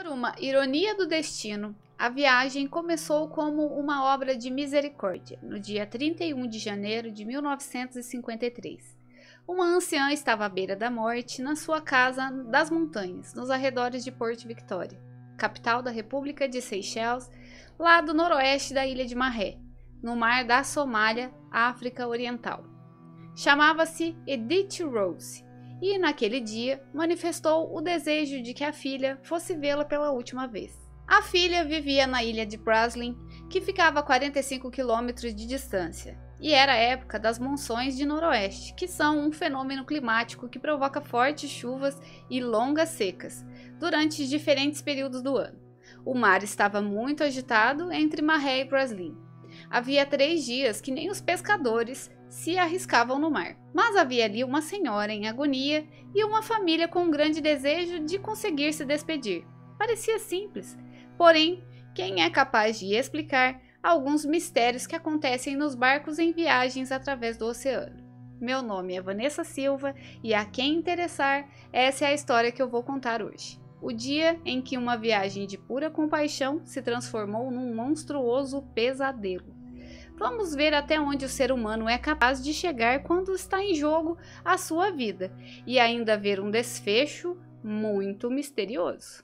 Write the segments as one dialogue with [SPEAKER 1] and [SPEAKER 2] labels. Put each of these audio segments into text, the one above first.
[SPEAKER 1] Por uma ironia do destino, a viagem começou como uma obra de misericórdia, no dia 31 de janeiro de 1953. Uma anciã estava à beira da morte na sua casa das montanhas, nos arredores de Porto Victoria, capital da República de Seychelles, lá do noroeste da ilha de Mahé, no mar da Somália, África Oriental. Chamava-se Edith Rose e, naquele dia, manifestou o desejo de que a filha fosse vê-la pela última vez. A filha vivia na ilha de Praslin, que ficava a 45 quilômetros de distância, e era a época das monções de noroeste, que são um fenômeno climático que provoca fortes chuvas e longas secas, durante diferentes períodos do ano. O mar estava muito agitado entre Mahé e Praslin. Havia 3 dias que nem os pescadores se arriscavam no mar, mas havia ali uma senhora em agonia e uma família com um grande desejo de conseguir se despedir. Parecia simples, porém, quem é capaz de explicar alguns mistérios que acontecem nos barcos em viagens através do oceano? Meu nome é Vanessa Silva e a quem interessar, essa é a história que eu vou contar hoje. O dia em que uma viagem de pura compaixão se transformou num monstruoso pesadelo. Vamos ver até onde o ser humano é capaz de chegar quando está em jogo a sua vida e ainda ver um desfecho muito misterioso.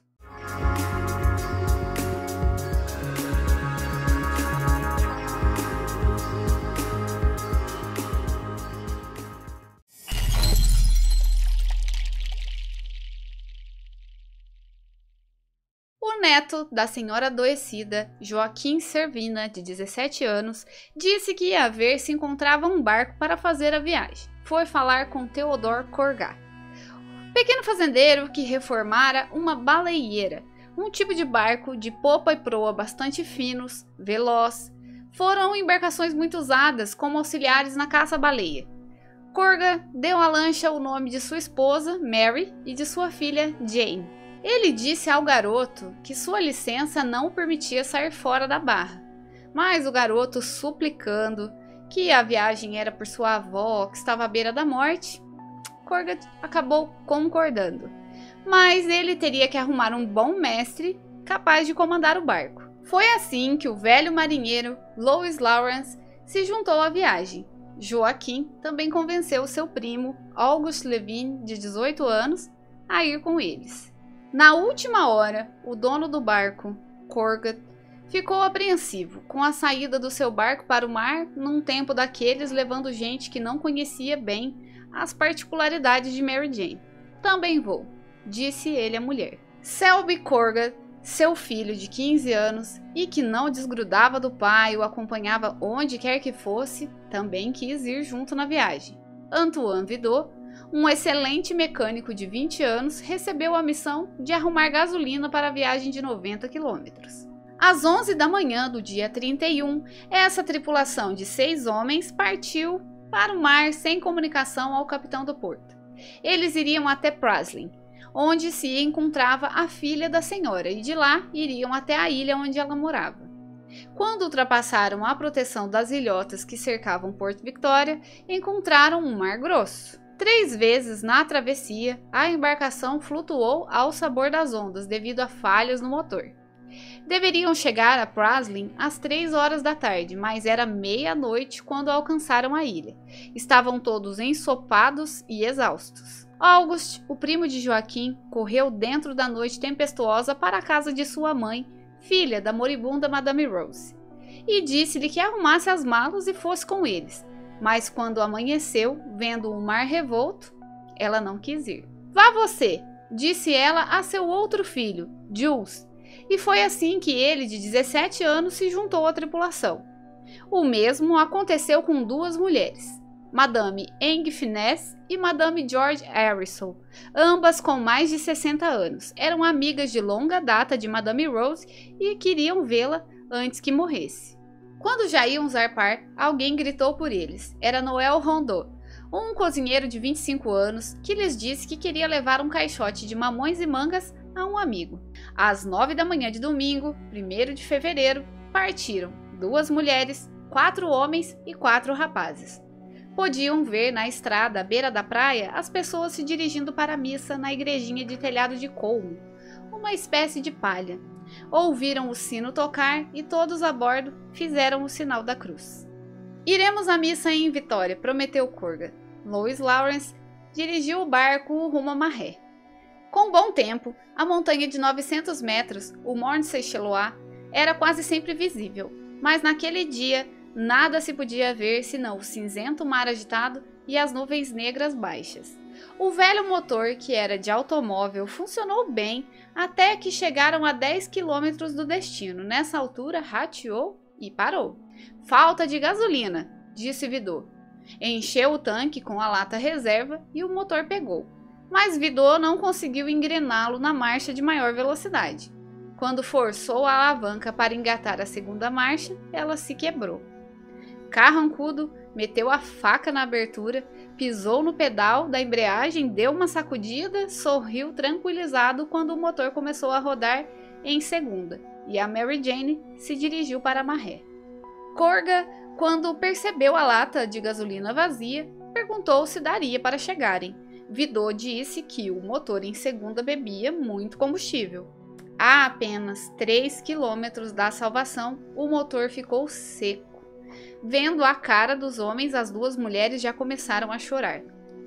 [SPEAKER 1] O neto da senhora adoecida, Joaquim Servina, de 17 anos, disse que ia ver se encontrava um barco para fazer a viagem. Foi falar com Theodore Corgat, pequeno fazendeiro que reformara uma baleieira, um tipo de barco de popa e proa bastante finos, veloz. Foram embarcações muito usadas como auxiliares na caça-baleia. Corgat deu à lancha o nome de sua esposa, Mary, e de sua filha, Jane. Ele disse ao garoto que sua licença não o permitia sair fora da barra, mas o garoto, suplicando que a viagem era por sua avó, que estava à beira da morte, Corgat acabou concordando. Mas ele teria que arrumar um bom mestre capaz de comandar o barco. Foi assim que o velho marinheiro Louis Lawrence se juntou à viagem. Joaquim também convenceu seu primo, August Levine, de 18 anos, a ir com eles. Na última hora, o dono do barco, Corgat, ficou apreensivo com a saída do seu barco para o mar num tempo daqueles, levando gente que não conhecia bem as particularidades de Mary Jane. Também vou, disse ele à mulher. Selby Corgat, seu filho de 15 anos e que não desgrudava do pai e o acompanhava onde quer que fosse, também quis ir junto na viagem. Antoine Vidot, um excelente mecânico de 20 anos, recebeu a missão de arrumar gasolina para a viagem de 90 quilômetros. Às 11 da manhã do dia 31, essa tripulação de 6 homens partiu para o mar sem comunicação ao capitão do porto. Eles iriam até Praslin, onde se encontrava a filha da senhora, e de lá iriam até a ilha onde ela morava. Quando ultrapassaram a proteção das ilhotas que cercavam Porto Victoria, encontraram um mar grosso. 3 vezes na travessia, a embarcação flutuou ao sabor das ondas devido a falhas no motor. Deveriam chegar a Praslin às 3 horas da tarde, mas era meia-noite quando alcançaram a ilha. Estavam todos ensopados e exaustos. August, o primo de Joaquim, correu dentro da noite tempestuosa para a casa de sua mãe, filha da moribunda Madame Rose, e disse-lhe que arrumasse as malas e fosse com eles. Mas quando amanheceu, vendo o mar revolto, ela não quis ir. Vá você, disse ela a seu outro filho, Jules, e foi assim que ele, de 17 anos, se juntou à tripulação. O mesmo aconteceu com 2 mulheres, Madame Eng Finesse e Madame George Harrison, ambas com mais de 60 anos. Eram amigas de longa data de Madame Rose e queriam vê-la antes que morresse. Quando já iam zarpar, alguém gritou por eles. Era Noel Rondeau, um cozinheiro de 25 anos, que lhes disse que queria levar um caixote de mamões e mangas a um amigo. Às 9 da manhã de domingo, 1º de fevereiro, partiram 2 mulheres, 4 homens e 4 rapazes. Podiam ver na estrada à beira da praia as pessoas se dirigindo para a missa na igrejinha de telhado de colmo, uma espécie de palha. Ouviram o sino tocar e todos a bordo fizeram o sinal da cruz. Iremos à missa em Vitória, prometeu Corga. Louis Lawrence dirigiu o barco rumo a Marré. Com bom tempo, a montanha de 900 metros, o Morne Saint-Éloi, era quase sempre visível, mas naquele dia nada se podia ver senão o cinzento mar agitado e as nuvens negras baixas. O velho motor, que era de automóvel, funcionou bem até que chegaram a 10 quilômetros do destino. Nessa altura, rateou e parou. Falta de gasolina, disse Vidot. Encheu o tanque com a lata reserva e o motor pegou. Mas Vidot não conseguiu engrená-lo na marcha de maior velocidade. Quando forçou a alavanca para engatar a segunda marcha, ela se quebrou. Carrancudo meteu a faca na abertura, pisou no pedal da embreagem, deu uma sacudida, sorriu tranquilizado quando o motor começou a rodar em segunda, e a Mary Jane se dirigiu para Marré. Corga, quando percebeu a lata de gasolina vazia, perguntou se daria para chegarem. Vidot disse que o motor em segunda bebia muito combustível. A apenas 3 quilômetros da salvação, o motor ficou seco. Vendo a cara dos homens, as duas mulheres já começaram a chorar.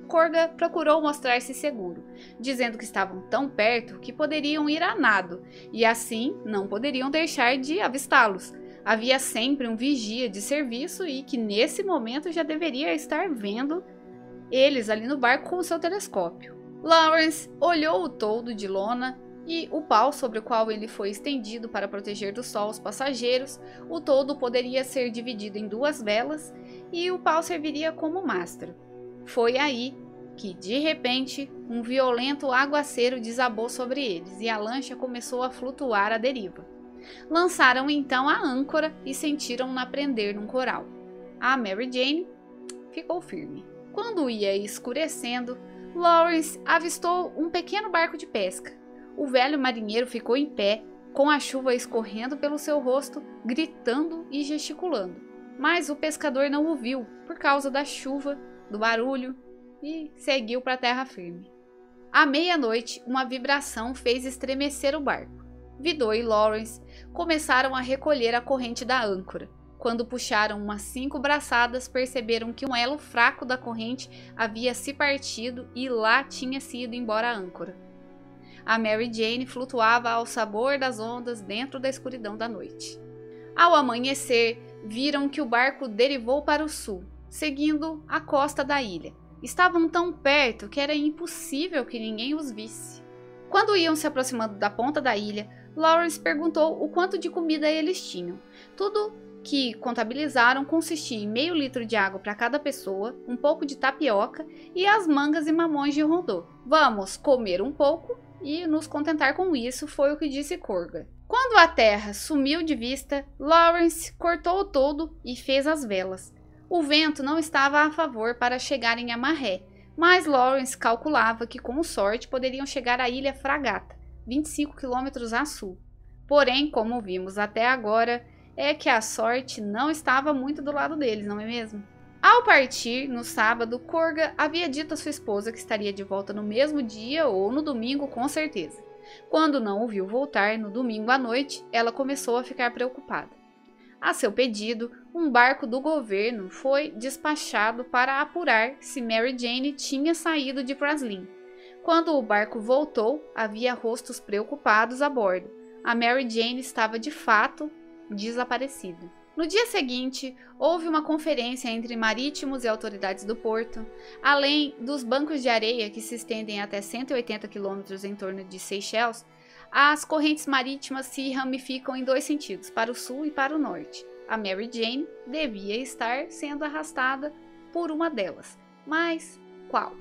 [SPEAKER 1] Corga procurou mostrar-se seguro, dizendo que estavam tão perto que poderiam ir a nado, e assim não poderiam deixar de avistá-los. Havia sempre um vigia de serviço e que nesse momento já deveria estar vendo eles ali no barco com o seu telescópio. Lawrence olhou o toldo de lona e o pau sobre o qual ele foi estendido para proteger do sol os passageiros. O toldo poderia ser dividido em 2 velas e o pau serviria como mastro. Foi aí que, de repente, um violento aguaceiro desabou sobre eles e a lancha começou a flutuar à deriva. Lançaram então a âncora e sentiram-na prender num coral. A Mary Jane ficou firme. Quando ia escurecendo, Lawrence avistou um pequeno barco de pesca. O velho marinheiro ficou em pé, com a chuva escorrendo pelo seu rosto, gritando e gesticulando. Mas o pescador não o viu, por causa da chuva, do barulho, e seguiu para a terra firme. À meia-noite, uma vibração fez estremecer o barco. Vidot e Lawrence começaram a recolher a corrente da âncora. Quando puxaram umas 5 braçadas, perceberam que um elo fraco da corrente havia se partido e lá tinha se ido embora a âncora. A Mary Jane flutuava ao sabor das ondas dentro da escuridão da noite. Ao amanhecer, viram que o barco derivou para o sul, seguindo a costa da ilha. Estavam tão perto que era impossível que ninguém os visse. Quando iam se aproximando da ponta da ilha, Lawrence perguntou o quanto de comida eles tinham. Tudo que contabilizaram consistia em meio litro de água para cada pessoa, um pouco de tapioca e as mangas e mamões de rondô. Vamos comer um pouco e nos contentar com isso, foi o que disse Corga. Quando a terra sumiu de vista, Lawrence cortou o toldo e fez as velas. O vento não estava a favor para chegarem a Marré, mas Lawrence calculava que com sorte poderiam chegar à ilha Fragata, 25 quilômetros a sul. Porém, como vimos até agora, é que a sorte não estava muito do lado deles, não é mesmo? Ao partir, no sábado, Corga havia dito à sua esposa que estaria de volta no mesmo dia ou no domingo com certeza. Quando não o viu voltar no domingo à noite, ela começou a ficar preocupada. A seu pedido, um barco do governo foi despachado para apurar se Mary Jane tinha saído de Praslin. Quando o barco voltou, havia rostos preocupados a bordo. A Mary Jane estava de fato desaparecida. No dia seguinte, houve uma conferência entre marítimos e autoridades do porto. Além dos bancos de areia que se estendem até 180 quilômetros em torno de Seychelles, as correntes marítimas se ramificam em 2 sentidos, para o sul e para o norte. A Mary Jane devia estar sendo arrastada por uma delas. Mas qual?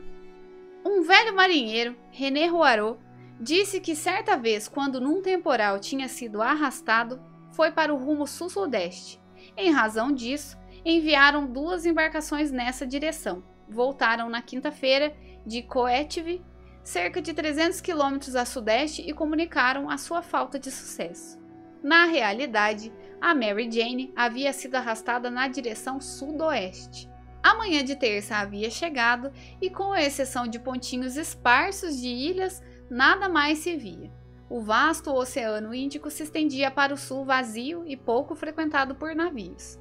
[SPEAKER 1] Um velho marinheiro, René Roarot, disse que certa vez, quando num temporal tinha sido arrastado, foi para o rumo sul-sudeste. Em razão disso, enviaram 2 embarcações nessa direção. Voltaram na quinta-feira de Coëtve, cerca de 300 quilômetros a sudeste, e comunicaram a sua falta de sucesso. Na realidade, a Mary Jane havia sido arrastada na direção sudoeste. A manhã de terça havia chegado e, com exceção de pontinhos esparsos de ilhas, nada mais se via. O vasto Oceano Índico se estendia para o sul vazio e pouco frequentado por navios.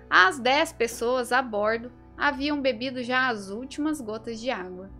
[SPEAKER 1] As 10 pessoas a bordo haviam bebido já as últimas gotas de água.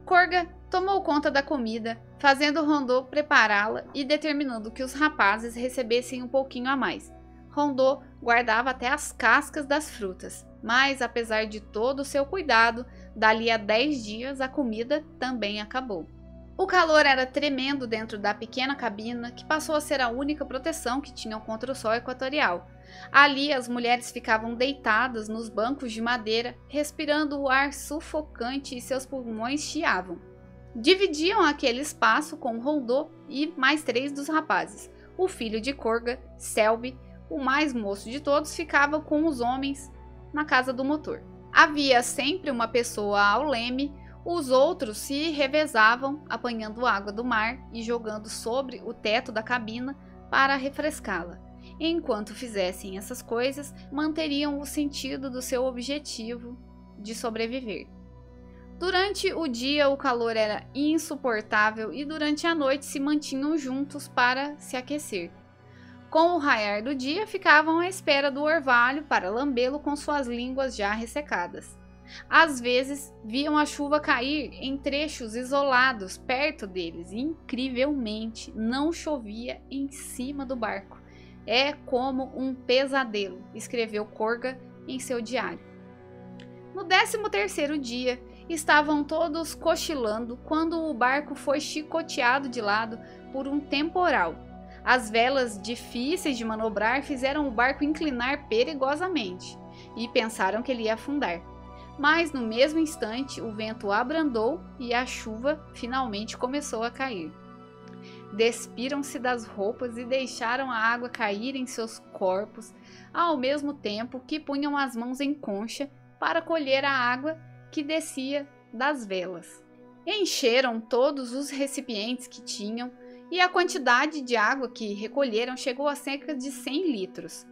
[SPEAKER 1] Korga tomou conta da comida, fazendo Rondô prepará-la e determinando que os rapazes recebessem um pouquinho a mais. Rondô guardava até as cascas das frutas, mas apesar de todo o seu cuidado, dali a 10 dias a comida também acabou. O calor era tremendo dentro da pequena cabina, que passou a ser a única proteção que tinham contra o sol equatorial. Ali as mulheres ficavam deitadas nos bancos de madeira, respirando o ar sufocante e seus pulmões chiavam. Dividiam aquele espaço com Rondô e mais 3 dos rapazes. O filho de Korga, Selby, o mais moço de todos, ficava com os homens na casa do motor. Havia sempre uma pessoa ao leme. Os outros se revezavam, apanhando água do mar e jogando sobre o teto da cabina para refrescá-la. Enquanto fizessem essas coisas, manteriam o sentido do seu objetivo de sobreviver. Durante o dia o calor era insuportável e durante a noite se mantinham juntos para se aquecer. Com o raiar do dia ficavam à espera do orvalho para lambê-lo com suas línguas já ressecadas. Às vezes, viam a chuva cair em trechos isolados perto deles e, incrivelmente, não chovia em cima do barco. É como um pesadelo, escreveu Korga em seu diário. No 13º dia, estavam todos cochilando quando o barco foi chicoteado de lado por um temporal. As velas difíceis de manobrar fizeram o barco inclinar perigosamente e pensaram que ele ia afundar. Mas no mesmo instante o vento abrandou e a chuva finalmente começou a cair. Despiram-se das roupas e deixaram a água cair em seus corpos, ao mesmo tempo que punham as mãos em concha para colher a água que descia das velas. Encheram todos os recipientes que tinham e a quantidade de água que recolheram chegou a cerca de 100 litros.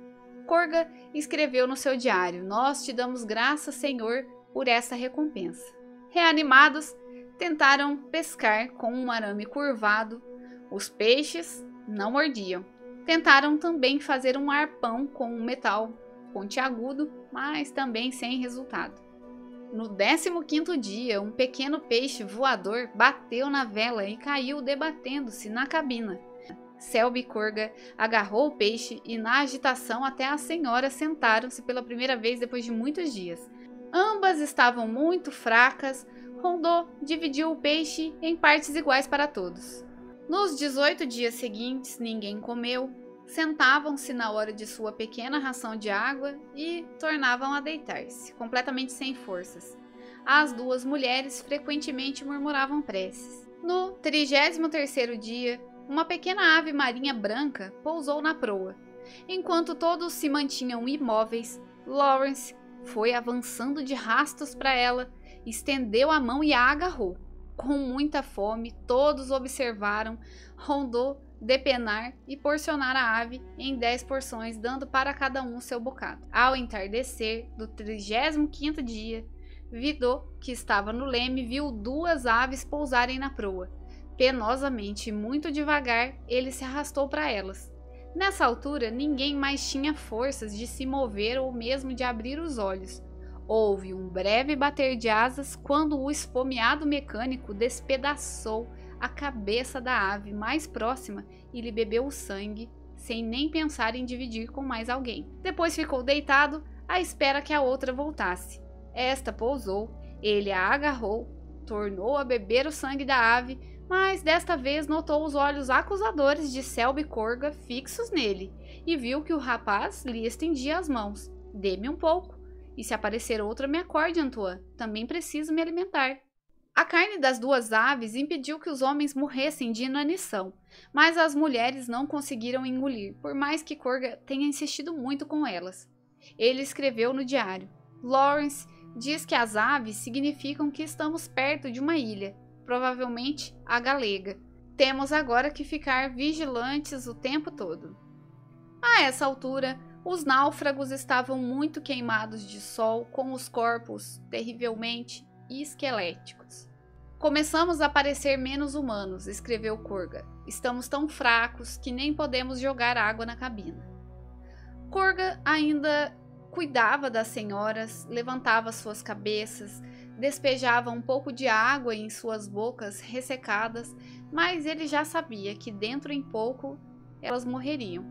[SPEAKER 1] Korga escreveu no seu diário: "Nós te damos graças, Senhor, por essa recompensa." Reanimados, tentaram pescar com um arame curvado. Os peixes não mordiam. Tentaram também fazer um arpão com um metal pontiagudo, mas também sem resultado. No 15º dia, um pequeno peixe voador bateu na vela e caiu debatendo-se na cabina. Selby e Korga agarrou o peixe e na agitação até as senhoras sentaram-se pela primeira vez depois de muitos dias. Ambas estavam muito fracas. Rondô dividiu o peixe em partes iguais para todos. Nos 18 dias seguintes, ninguém comeu. Sentavam-se na hora de sua pequena ração de água e tornavam a deitar-se, completamente sem forças. As 2 mulheres frequentemente murmuravam preces. No 33º dia, uma pequena ave marinha branca pousou na proa. Enquanto todos se mantinham imóveis, Lawrence foi avançando de rastos para ela, estendeu a mão e a agarrou. Com muita fome, todos observaram Rondô depenar e porcionar a ave em 10 porções, dando para cada um seu bocado. Ao entardecer do 35º dia, Vidot, que estava no leme, viu 2 aves pousarem na proa. Penosamente e muito devagar, ele se arrastou para elas. Nessa altura, ninguém mais tinha forças de se mover ou mesmo de abrir os olhos. Houve um breve bater de asas quando o esfomeado mecânico despedaçou a cabeça da ave mais próxima e lhe bebeu o sangue, sem nem pensar em dividir com mais alguém. Depois ficou deitado à espera que a outra voltasse. Esta pousou, ele a agarrou, tornou a beber o sangue da ave, mas desta vez notou os olhos acusadores de Selby e Korga fixos nele e viu que o rapaz lhe estendia as mãos. "Dê-me um pouco, e se aparecer outra me acorde, Antoine, também preciso me alimentar." A carne das 2 aves impediu que os homens morressem de inanição, mas as mulheres não conseguiram engolir, por mais que Korga tenha insistido muito com elas. Ele escreveu no diário: "Lawrence diz que as aves significam que estamos perto de uma ilha, provavelmente a Galega. Temos agora que ficar vigilantes o tempo todo." A essa altura, os náufragos estavam muito queimados de sol, com os corpos terrivelmente esqueléticos. Começamos a parecer menos humanos, escreveu Kurga. Estamos tão fracos que nem podemos jogar água na cabina. Kurga ainda cuidava das senhoras, levantava suas cabeças, despejava um pouco de água em suas bocas ressecadas, mas ele já sabia que dentro em pouco elas morreriam.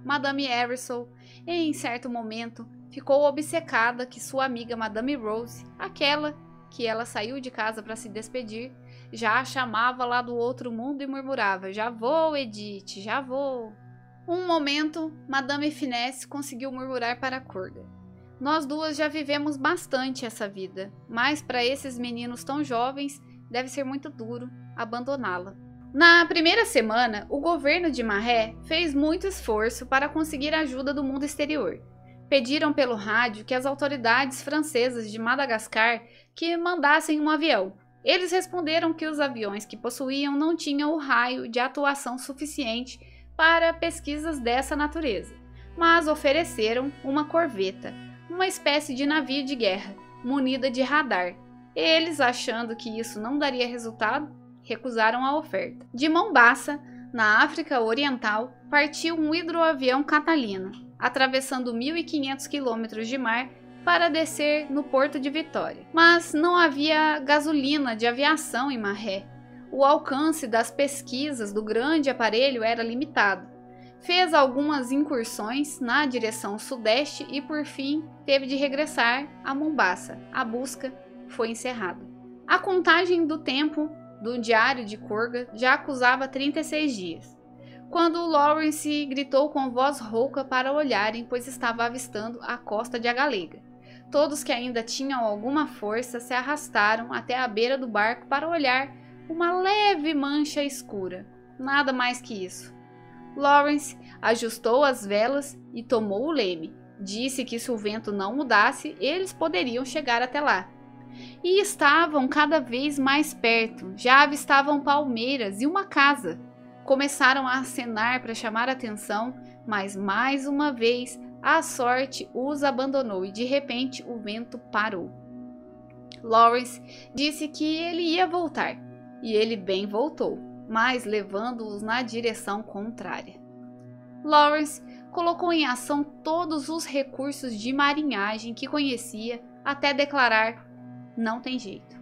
[SPEAKER 1] Madame Harrison, em certo momento, ficou obcecada que sua amiga Madame Rose, aquela que ela saiu de casa para se despedir, já a chamava lá do outro mundo e murmurava: "Já vou, Edith, já vou." Um momento, Madame Finesse conseguiu murmurar para Kurga: "Nós duas já vivemos bastante essa vida, mas para esses meninos tão jovens deve ser muito duro abandoná-la." Na primeira semana, o governo de Maré fez muito esforço para conseguir ajuda do mundo exterior. Pediram pelo rádio que as autoridades francesas de Madagascar que mandassem um avião. Eles responderam que os aviões que possuíam não tinham o raio de atuação suficiente para pesquisas dessa natureza, mas ofereceram uma corveta, uma espécie de navio de guerra, munida de radar. Eles, achando que isso não daria resultado, recusaram a oferta. De Mombasa, na África Oriental, partiu um hidroavião Catalina, atravessando 1.500 quilômetros de mar para descer no porto de Vitória. Mas não havia gasolina de aviação em Maré. O alcance das pesquisas do grande aparelho era limitado. Fez algumas incursões na direção sudeste e, por fim, teve de regressar a Mombasa. A busca foi encerrada. A contagem do tempo do diário de Kurga já acusava 36 dias, quando Lawrence gritou com voz rouca para olharem, pois estava avistando a costa de Agalega. Todos que ainda tinham alguma força se arrastaram até a beira do barco para olhar uma leve mancha escura, nada mais que isso. Lawrence ajustou as velas e tomou o leme. Disse que se o vento não mudasse, eles poderiam chegar até lá. E estavam cada vez mais perto, já avistavam palmeiras e uma casa. Começaram a acenar para chamar atenção, mas mais uma vez a sorte os abandonou e de repente o vento parou. Lawrence disse que ele ia voltar, e ele bem voltou, mas levando-os na direção contrária. Lawrence colocou em ação todos os recursos de marinhagem que conhecia até declarar: "Não tem jeito."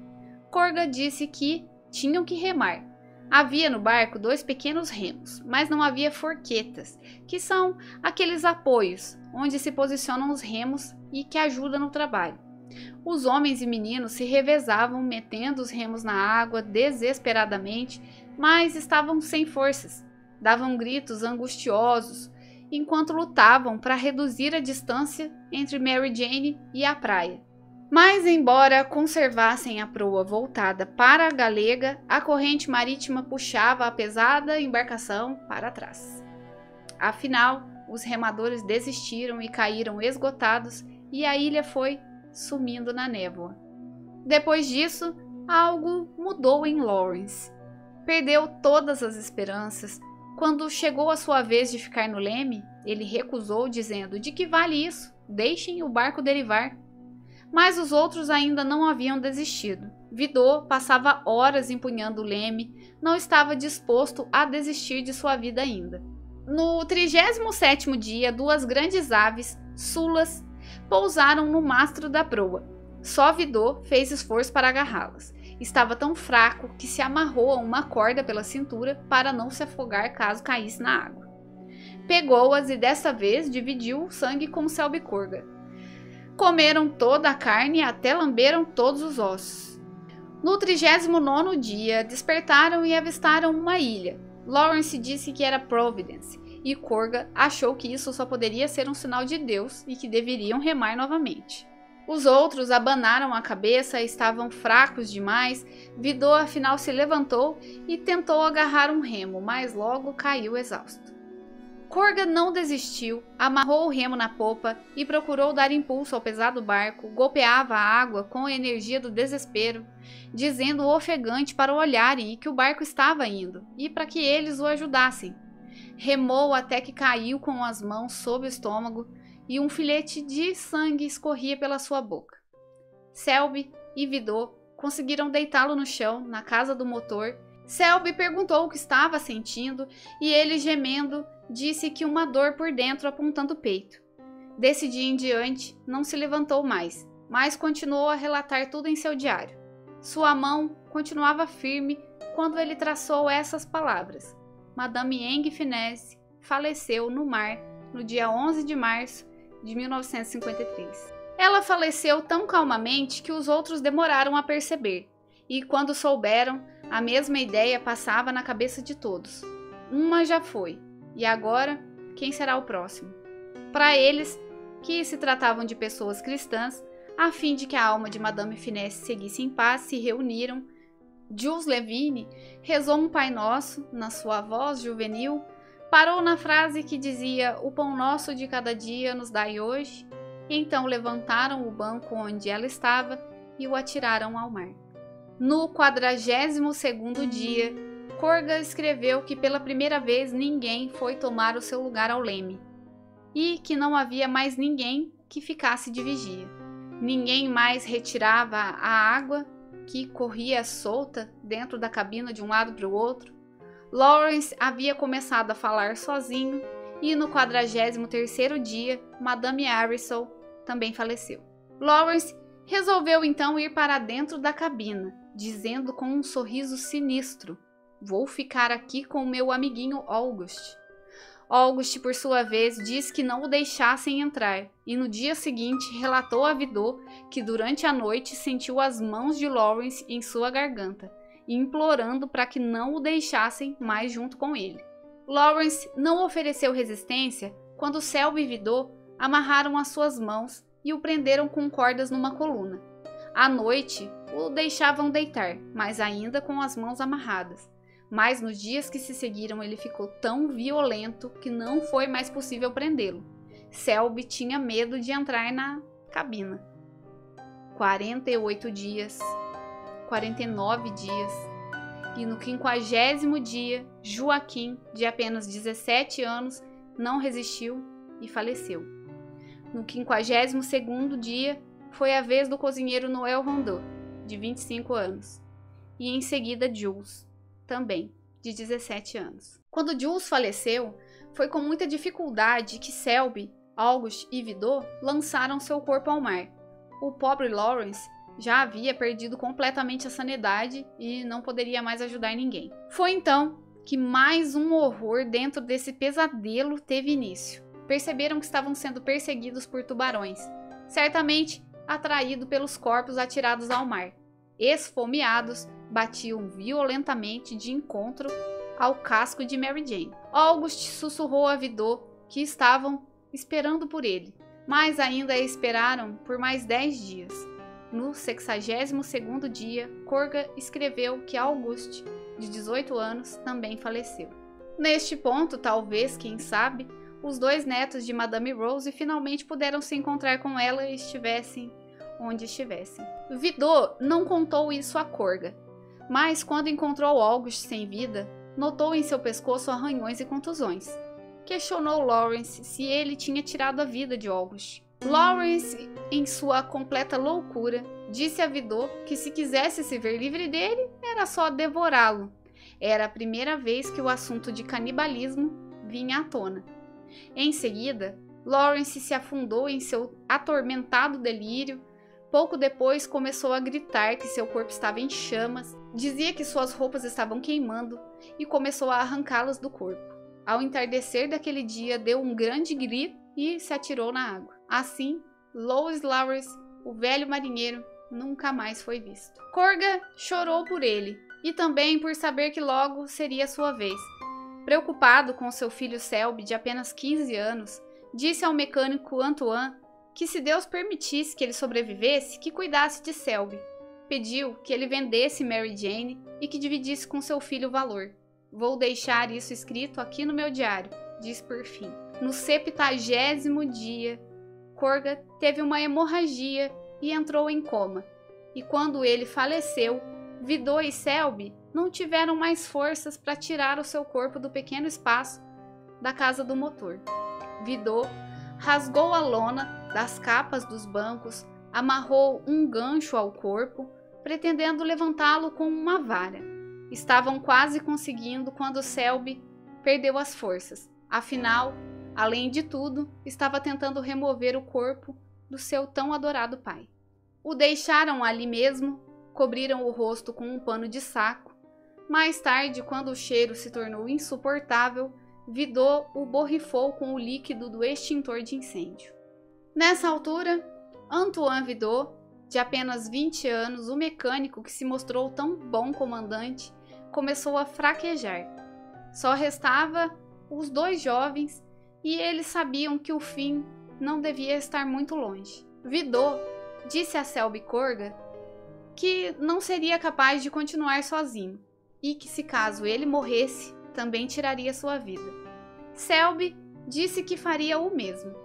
[SPEAKER 1] Kurga disse que tinham que remar. Havia no barco 2 pequenos remos, mas não havia forquetas, que são aqueles apoios onde se posicionam os remos e que ajudam no trabalho. Os homens e meninos se revezavam metendo os remos na água desesperadamente, mas estavam sem forças. Davam gritos angustiosos enquanto lutavam para reduzir a distância entre Mary Jane e a praia. Mas, embora conservassem a proa voltada para a Galega, a corrente marítima puxava a pesada embarcação para trás. Afinal, os remadores desistiram e caíram esgotados, e a ilha foi sumindo na névoa. Depois disso, algo mudou em Lawrence. Perdeu todas as esperanças. Quando chegou a sua vez de ficar no leme, ele recusou, dizendo: "De que vale isso? Deixem o barco derivar." Mas os outros ainda não haviam desistido. Vidot passava horas empunhando o leme, não estava disposto a desistir de sua vida ainda. No 37º dia, 2 grandes aves, sulas, pousaram no mastro da proa. Só Vidot fez esforço para agarrá-las. Estava tão fraco que se amarrou a uma corda pela cintura para não se afogar caso caísse na água. Pegou-as e desta vez dividiu o sangue com Selby Kurga. Comeram toda a carne e até lamberam todos os ossos. No 39º dia, despertaram e avistaram uma ilha. Lawrence disse que era Providence, e Kurga achou que isso só poderia ser um sinal de Deus e que deveriam remar novamente. Os outros abanaram a cabeça, estavam fracos demais. Vidot afinal se levantou e tentou agarrar um remo, mas logo caiu exausto. Kurga não desistiu, amarrou o remo na popa e procurou dar impulso ao pesado barco, golpeava a água com a energia do desespero, dizendo ofegante para o olharem e que o barco estava indo, e para que eles o ajudassem. Remou até que caiu com as mãos sob o estômago e um filete de sangue escorria pela sua boca. Selby e Vidot conseguiram deitá-lo no chão, na casa do motor. Selby perguntou o que estava sentindo e ele, gemendo, disse que uma dor por dentro apontando o peito. Desse dia em diante, não se levantou mais, mas continuou a relatar tudo em seu diário. Sua mão continuava firme quando ele traçou essas palavras. Madame Eng Finesse faleceu no mar no dia 11 de março de 1953. Ela faleceu tão calmamente que os outros demoraram a perceber, e quando souberam, a mesma ideia passava na cabeça de todos. Uma já foi, e agora, quem será o próximo? Para eles, que se tratavam de pessoas cristãs, a fim de que a alma de Madame Finesse seguisse em paz, se reuniram. Jules Levine rezou um Pai Nosso, na sua voz juvenil, parou na frase que dizia: "O pão nosso de cada dia nos dai hoje", e então levantaram o banco onde ela estava e o atiraram ao mar. No 42º dia, Corga escreveu que pela primeira vez ninguém foi tomar o seu lugar ao leme, e que não havia mais ninguém que ficasse de vigia. Ninguém mais retirava a água que corria solta dentro da cabina de um lado para o outro. Lawrence havia começado a falar sozinho e no 43º dia, Madame Harrison também faleceu. Lawrence resolveu então ir para dentro da cabina, dizendo com um sorriso sinistro: "Vou ficar aqui com o meu amiguinho August." August, por sua vez, disse que não o deixassem entrar, e no dia seguinte relatou a Vidot que durante a noite sentiu as mãos de Lawrence em sua garganta, implorando para que não o deixassem mais junto com ele. Lawrence não ofereceu resistência quando Selby e Vidot amarraram as suas mãos e o prenderam com cordas numa coluna. À noite, o deixavam deitar, mas ainda com as mãos amarradas. Mas nos dias que se seguiram ele ficou tão violento que não foi mais possível prendê-lo. Selby tinha medo de entrar na cabina. 48 dias, 49 dias, e no 50º dia, Joaquim, de apenas 17 anos, não resistiu e faleceu. No 52º dia, foi a vez do cozinheiro Noel Rondeau, de 25 anos, e em seguida Jules, também, de 17 anos. Quando Jules faleceu, foi com muita dificuldade que Selby, August e Vidot lançaram seu corpo ao mar. O pobre Lawrence já havia perdido completamente a sanidade e não poderia mais ajudar ninguém. Foi então que mais um horror dentro desse pesadelo teve início. Perceberam que estavam sendo perseguidos por tubarões, certamente atraídos pelos corpos atirados ao mar. Esfomeados, batiam violentamente de encontro ao casco de Mary Jane. August sussurrou a Vidot que estavam esperando por ele, mas ainda esperaram por mais 10 dias. No 62º dia, Corga escreveu que Auguste, de 18 anos, também faleceu. Neste ponto, talvez, quem sabe, os dois netos de Madame Rose finalmente puderam se encontrar com ela e estivessem onde estivessem. Vidot não contou isso a Corga, mas quando encontrou Auguste sem vida, notou em seu pescoço arranhões e contusões. Questionou Lawrence se ele tinha tirado a vida de Auguste. Lawrence, em sua completa loucura, disse a Vidot que se quisesse se ver livre dele, era só devorá-lo. Era a primeira vez que o assunto de canibalismo vinha à tona. Em seguida, Lawrence se afundou em seu atormentado delírio. Pouco depois começou a gritar que seu corpo estava em chamas, dizia que suas roupas estavam queimando e começou a arrancá-las do corpo. Ao entardecer daquele dia, deu um grande grito e se atirou na água. Assim, Louis Lawrence, o velho marinheiro, nunca mais foi visto. Corga chorou por ele e também por saber que logo seria sua vez. Preocupado com seu filho Selby, de apenas 15 anos, disse ao mecânico Antoine que se Deus permitisse que ele sobrevivesse, que cuidasse de Selby. Pediu que ele vendesse Mary Jane e que dividisse com seu filho o valor. "Vou deixar isso escrito aqui no meu diário", disse por fim. No 70º dia, Corga teve uma hemorragia e entrou em coma. E quando ele faleceu, Vidot e Selby não tiveram mais forças para tirar o seu corpo do pequeno espaço da casa do motor. Vidot rasgou a lona das capas dos bancos, amarrou um gancho ao corpo, pretendendo levantá-lo com uma vara. Estavam quase conseguindo quando Selby perdeu as forças. Afinal, além de tudo, estava tentando remover o corpo do seu tão adorado pai. O deixaram ali mesmo, cobriram o rosto com um pano de saco. Mais tarde, quando o cheiro se tornou insuportável, Vidot o borrifou com o líquido do extintor de incêndio. Nessa altura, Antoine Vidot, de apenas 20 anos, o mecânico que se mostrou tão bom comandante, começou a fraquejar. Só restava os dois jovens e eles sabiam que o fim não devia estar muito longe. Vidot disse a Selby Corga que não seria capaz de continuar sozinho e que, se caso ele morresse, também tiraria sua vida. Selby disse que faria o mesmo.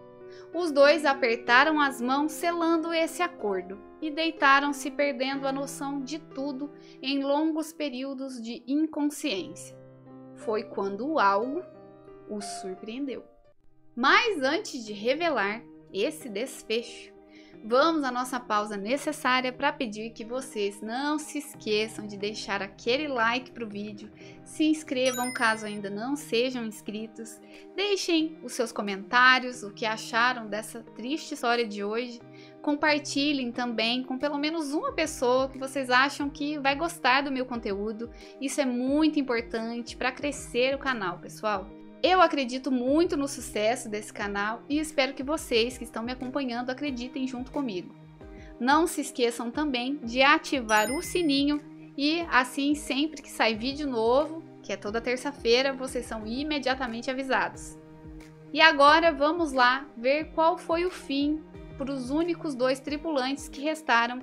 [SPEAKER 1] Os dois apertaram as mãos selando esse acordo e deitaram-se perdendo a noção de tudo em longos períodos de inconsciência. Foi quando algo os surpreendeu. Mas antes de revelar esse desfecho, vamos à nossa pausa necessária para pedir que vocês não se esqueçam de deixar aquele like para o vídeo, se inscrevam caso ainda não sejam inscritos, deixem os seus comentários, o que acharam dessa triste história de hoje, compartilhem também com pelo menos uma pessoa que vocês acham que vai gostar do meu conteúdo, isso é muito importante para crescer o canal, pessoal. Eu acredito muito no sucesso desse canal e espero que vocês que estão me acompanhando acreditem junto comigo. Não se esqueçam também de ativar o sininho e assim sempre que sai vídeo novo, que é toda terça-feira, vocês são imediatamente avisados. E agora vamos lá ver qual foi o fim para os únicos dois tripulantes que restaram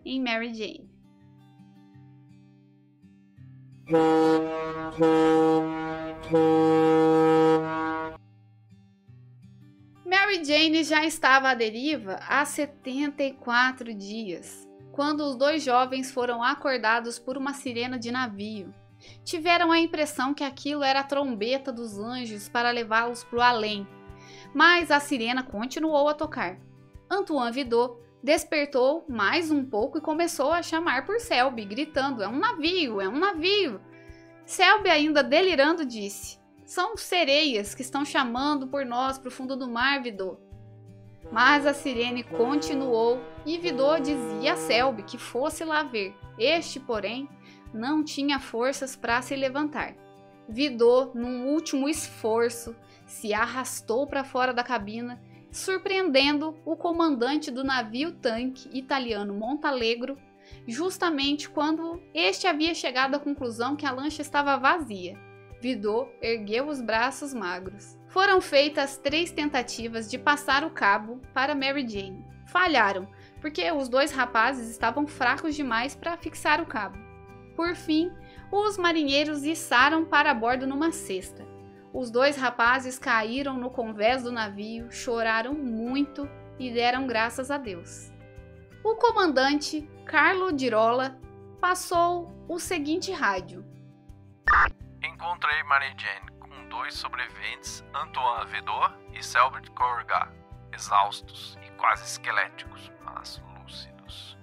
[SPEAKER 1] em Mary Jane. Mary Jane já estava à deriva há 74 dias, quando os dois jovens foram acordados por uma sirena de navio. Tiveram a impressão que aquilo era a trombeta dos anjos para levá-los para o além, mas a sirena continuou a tocar. Antoine Vidot despertou mais um pouco e começou a chamar por Selby, gritando: "É um navio, é um navio!" Selby, ainda delirando, disse: "São sereias que estão chamando por nós para o fundo do mar, Vidot." Mas a sirene continuou e Vidot dizia a Selby que fosse lá ver. Este, porém, não tinha forças para se levantar. Vidot, num último esforço, se arrastou para fora da cabina, surpreendendo o comandante do navio-tanque italiano Montalegro, justamente quando este havia chegado à conclusão que a lancha estava vazia. Vidot ergueu os braços magros. Foram feitas 3 tentativas de passar o cabo para Mary Jane. Falharam, porque os dois rapazes estavam fracos demais para fixar o cabo. Por fim, os marinheiros içaram para bordo numa cesta. Os dois rapazes caíram no convés do navio, choraram muito e deram graças a Deus. O comandante Carlo Girola passou o seguinte rádio:
[SPEAKER 2] "Encontrei Mary Jane com 2 sobreviventes, Antoine Vidot e Selby Corga, exaustos e quase esqueléticos, mas lúcidos."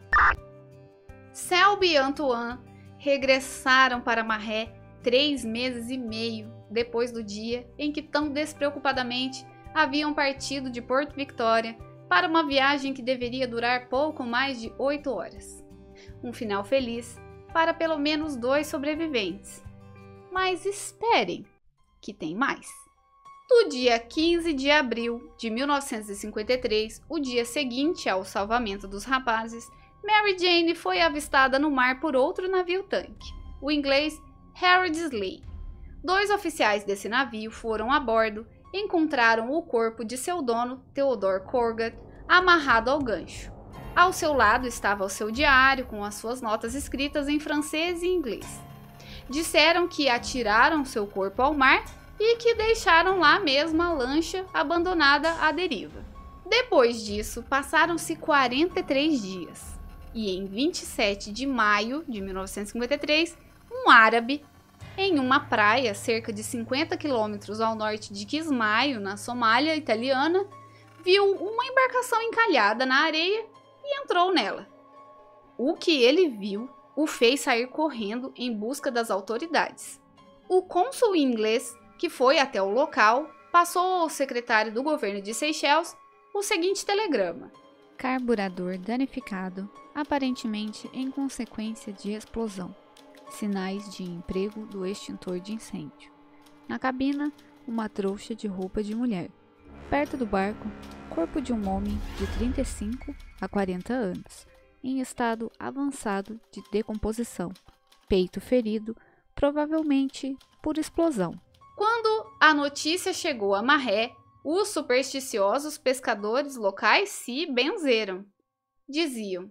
[SPEAKER 1] Selby e Antoine regressaram para Maré 3 meses e meio depois do dia em que tão despreocupadamente haviam partido de Porto Victoria para uma viagem que deveria durar pouco mais de 8 horas. Um final feliz para pelo menos 2 sobreviventes. Mas esperem, que tem mais. No dia 15 de abril de 1953, o dia seguinte ao salvamento dos rapazes, Mary Jane foi avistada no mar por outro navio-tanque, o inglês Harrods Lee. 2 oficiais desse navio foram a bordo e encontraram o corpo de seu dono, Theodore Corgat, amarrado ao gancho. Ao seu lado estava o seu diário com as suas notas escritas em francês e inglês. Disseram que atiraram seu corpo ao mar e que deixaram lá mesmo a lancha abandonada à deriva. Depois disso, passaram-se 43 dias e em 27 de maio de 1953, um árabe, em uma praia cerca de 50 quilômetros ao norte de Kismayo, na Somália italiana, viu uma embarcação encalhada na areia e entrou nela. O que ele viu o fez sair correndo em busca das autoridades. O cônsul inglês, que foi até o local, passou ao secretário do governo de Seychelles o seguinte telegrama:
[SPEAKER 3] carburador danificado, aparentemente em consequência de explosão. Sinais de emprego do extintor de incêndio. Na cabina, uma trouxa de roupa de mulher. Perto do barco, corpo de um homem de 35 a 40 anos, em estado avançado de decomposição, peito ferido, provavelmente por explosão.
[SPEAKER 1] Quando a notícia chegou a Maré, os supersticiosos pescadores locais se benzeram. Diziam: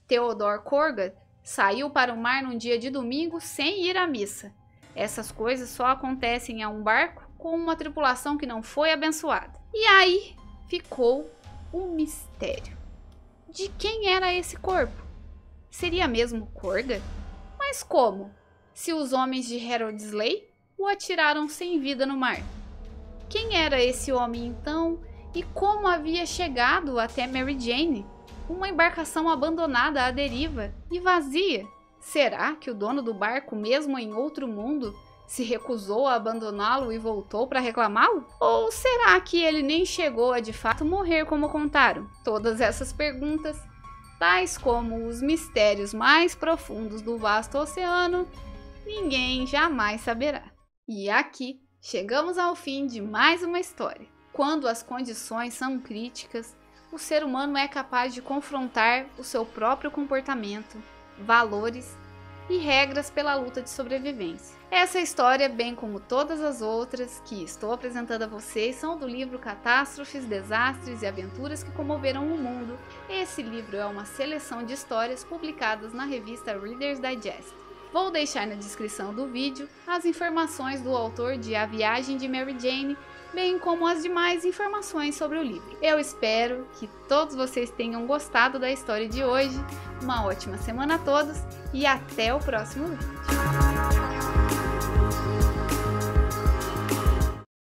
[SPEAKER 1] Theodore Corgat saiu para o mar num dia de domingo sem ir à missa. Essas coisas só acontecem a um barco com uma tripulação que não foi abençoada. E aí ficou um mistério. De quem era esse corpo? Seria mesmo Corgat? Mas como? Se os homens de Harold Slay o atiraram sem vida no mar. Quem era esse homem então e como havia chegado até Mary Jane? Uma embarcação abandonada à deriva e vazia. Será que o dono do barco, mesmo em outro mundo, se recusou a abandoná-lo e voltou para reclamá-lo? Ou será que ele nem chegou a de fato morrer como contaram? Todas essas perguntas, tais como os mistérios mais profundos do vasto oceano, ninguém jamais saberá. E aqui chegamos ao fim de mais uma história. Quando as condições são críticas, o ser humano é capaz de confrontar o seu próprio comportamento, valores e regras pela luta de sobrevivência. Essa história, bem como todas as outras que estou apresentando a vocês, são do livro Catástrofes, Desastres e Aventuras que Comoveram o Mundo. Esse livro é uma seleção de histórias publicadas na revista Reader's Digest. Vou deixar na descrição do vídeo as informações do autor de A Viagem de Mary Jane, bem como as demais informações sobre o livro. Eu espero que todos vocês tenham gostado da história de hoje. Uma ótima semana a todos e até o próximo vídeo.